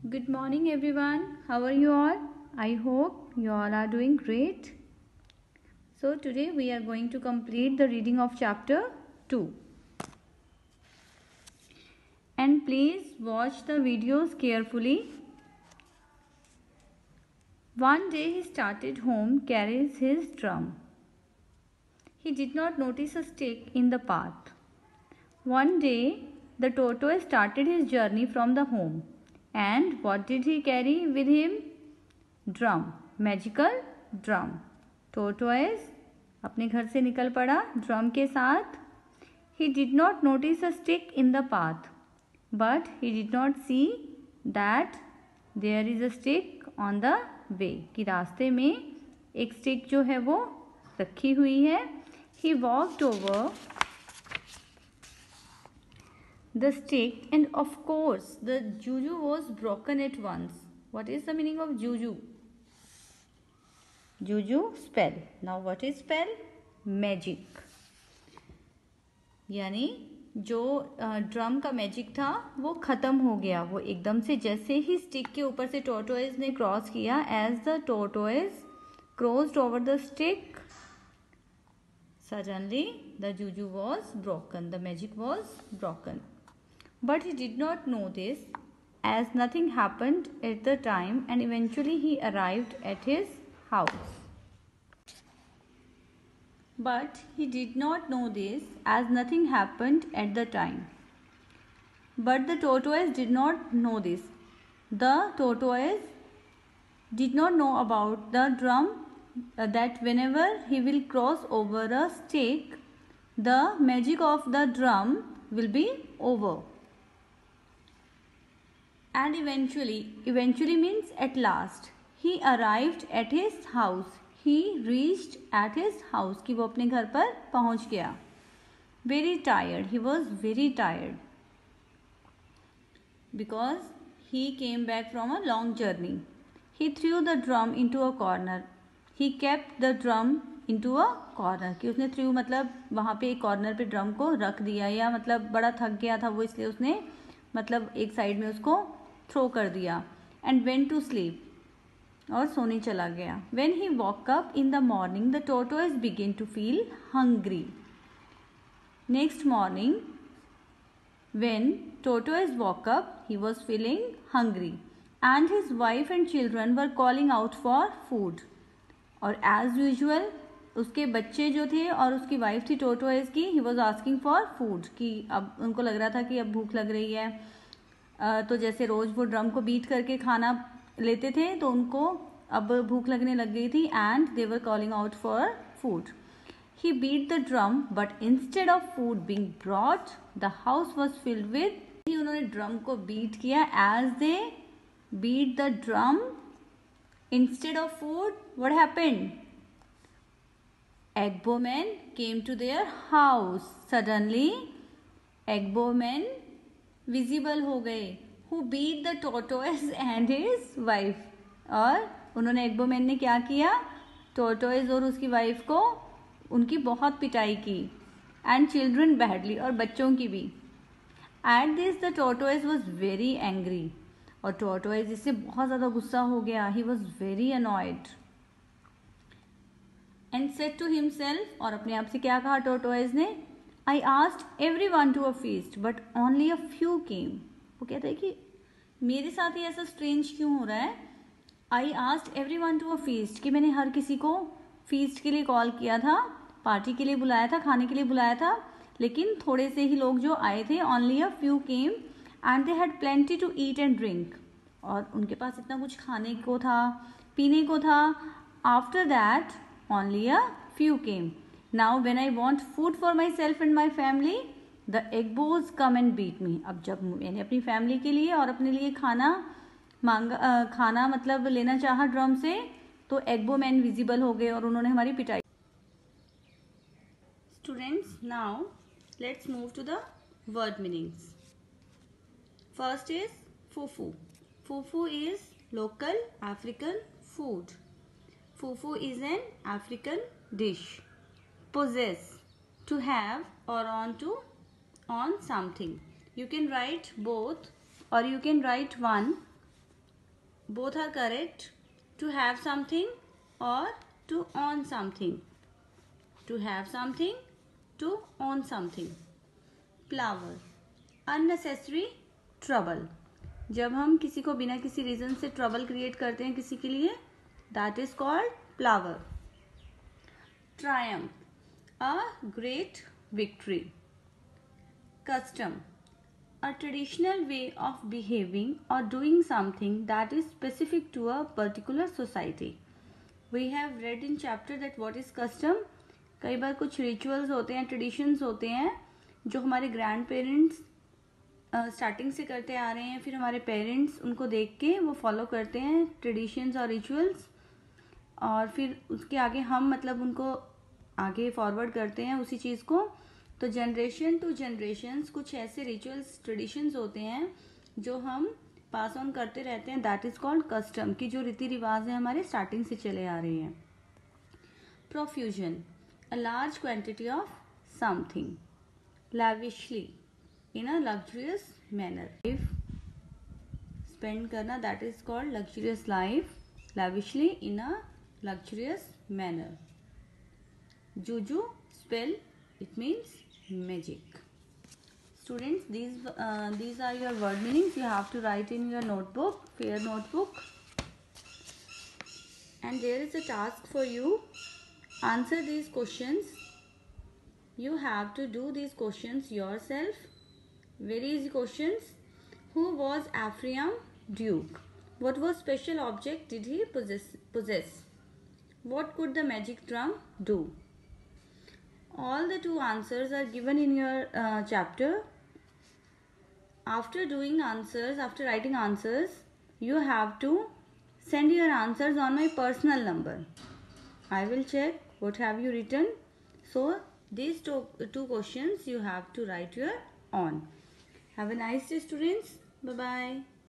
Good morning everyone. How are you all? I hope you all are doing great. So today we are going to complete the reading of chapter 2. And please watch the videos carefully. One day he started home, carries his drum. He did not notice a stick in the path. One day the tortoise started his journey from the home. And what did he carry with him? Drum, magical drum. Tortoise अपने घर से निकल पड़ा drum के साथ. He did not notice a stick in the path, but he did not see that there is a stick on the way. कि रास्ते में एक स्टिक जो है वो रखी हुई है. He walked over the stick and of course the juju was broken at once. What is the meaning of juju? Juju spell. Now what is spell? Magic. यानी जो ड्रम का मैजिक था वो ख़त्म हो गया. वो एकदम से जैसे ही स्टिक के ऊपर से टोर्टोइज ने क्रॉस किया, as the tortoise crossed over the stick, suddenly the juju was broken. The magic was broken. But he did not know this, as nothing happened at the time, and eventually he arrived at his house. But he did not know this, as nothing happened at the time. But the tortoise did not know this. The tortoise did not know about the drum, that whenever he will cross over a stick, the magic of the drum will be over. And eventually means at last, he arrived at his house. He reached at his house, कि वो अपने घर पर पहुंच गया. Very tired. He was very tired because he came back from a long journey. He threw the drum into a corner. He kept the drum into a corner. कि उसने threw मतलब वहाँ पे एक कॉर्नर पे ड्रम को रख दिया, या मतलब बड़ा थक गया था वो, इसलिए उसने मतलब एक साइड में उसको थ्रो कर दिया. एंड वेंट टू स्लीप, और सोने चला गया. When he woke up in the morning, the tortoise began to feel hungry. Next morning, when tortoise woke up, he was feeling hungry, and his wife and children were calling out for food. और as usual उसके बच्चे जो थे और उसकी wife थी tortoise की, he was asking for food, कि अब उनको लग रहा था कि अब भूख लग रही है. तो जैसे रोज़ वो ड्रम को बीट करके खाना लेते थे, तो उनको अब भूख लगने लग गई थी. And they were calling out for food. He beat the drum, but instead of food being brought, the house was filled with. उन्होंने ड्रम को बीट किया. As they beat the drum, instead of food, what happened? Egg bowmen came to their house. Suddenly egg bowmen visible हो गए. Who beat the tortoise and his wife. और उन्होंने egg bowmen ने क्या किया? tortoise और उसकी वाइफ को उनकी बहुत पिटाई की. and children badly, और बच्चों की भी. At this the tortoise was very angry. और टोर्टोइज इससे बहुत ज़्यादा गुस्सा हो गया. He was very annoyed and said to himself, और अपने आप से क्या कहा टोर्टोइज ने? I asked everyone to a feast but only a few came. वो कहता है कि मेरे साथ ही ऐसा स्ट्रेंज क्यों हो रहा है. I asked everyone to a feast, कि मैंने हर किसी को फीस्ट के लिए कॉल किया था, पार्टी के लिए बुलाया था, खाने के लिए बुलाया था, लेकिन थोड़े से ही लोग जो आए थे. Only a few came and they had plenty to eat and drink, और उनके पास इतना कुछ खाने को था, पीने को था. After that only a few came. Now when I want food for myself and my family, the egg boys come and beat me. अब जब मैंने अपनी फैमिली के लिए और अपने लिए खाना मांगा, खाना मतलब लेना चाहा ड्रम से, तो एग मैन विजिबल हो गए और उन्होंने हमारी पिटाई. Students, now let's move to the word meanings. First is fufu. Fufu is local African food. Fufu is an African dish. Possess, to have or on something. You can write both or you can write one. both are correct. To have something or to own something. To have something, to own something. Flower, unnecessary trouble. जब हम किसी को बिना किसी reason से trouble create करते हैं किसी के लिए, that is called flower. Triumph, a great victory. Custom, a traditional way of behaving or doing something that is specific to a particular society. We have read in chapter that what is custom. कई बार कुछ rituals होते हैं, traditions होते हैं जो हमारे grand parents starting से करते आ रहे हैं, फिर हमारे पेरेंट्स उनको देख के वो फॉलो करते हैं ट्रेडिशंस और रिचुअल्स, और फिर उसके आगे हम मतलब उनको आगे फॉरवर्ड करते हैं उसी चीज़ को. तो जनरेशन टू जनरेशन्स कुछ ऐसे रिचुअल्स ट्रेडिशंस होते हैं जो हम पास ऑन करते रहते हैं, दैट इज कॉल्ड कस्टम, की जो रीति रिवाज है हमारे स्टार्टिंग से चले आ रहे हैं. Profusion, a large quantity of something. Lavishly, in a luxurious manner. Life spend करना, that is called luxurious life. Lavishly in a luxurious manner. Juju, spell, it means magic. Students, these are your word meanings. You have to write in your notebook, fair notebook. And there is a task for you. Answer these questions. You have to do these questions yourself. Very easy questions. Who was Ephraim Duke? What was special object did he possess? What could the magic drum do? All the two answers are given in your chapter. After doing answers, after writing answers, you have to send your answers on my personal number. I will check what have you written. So these two questions you have to write your own. Have a nice day, students. Bye bye.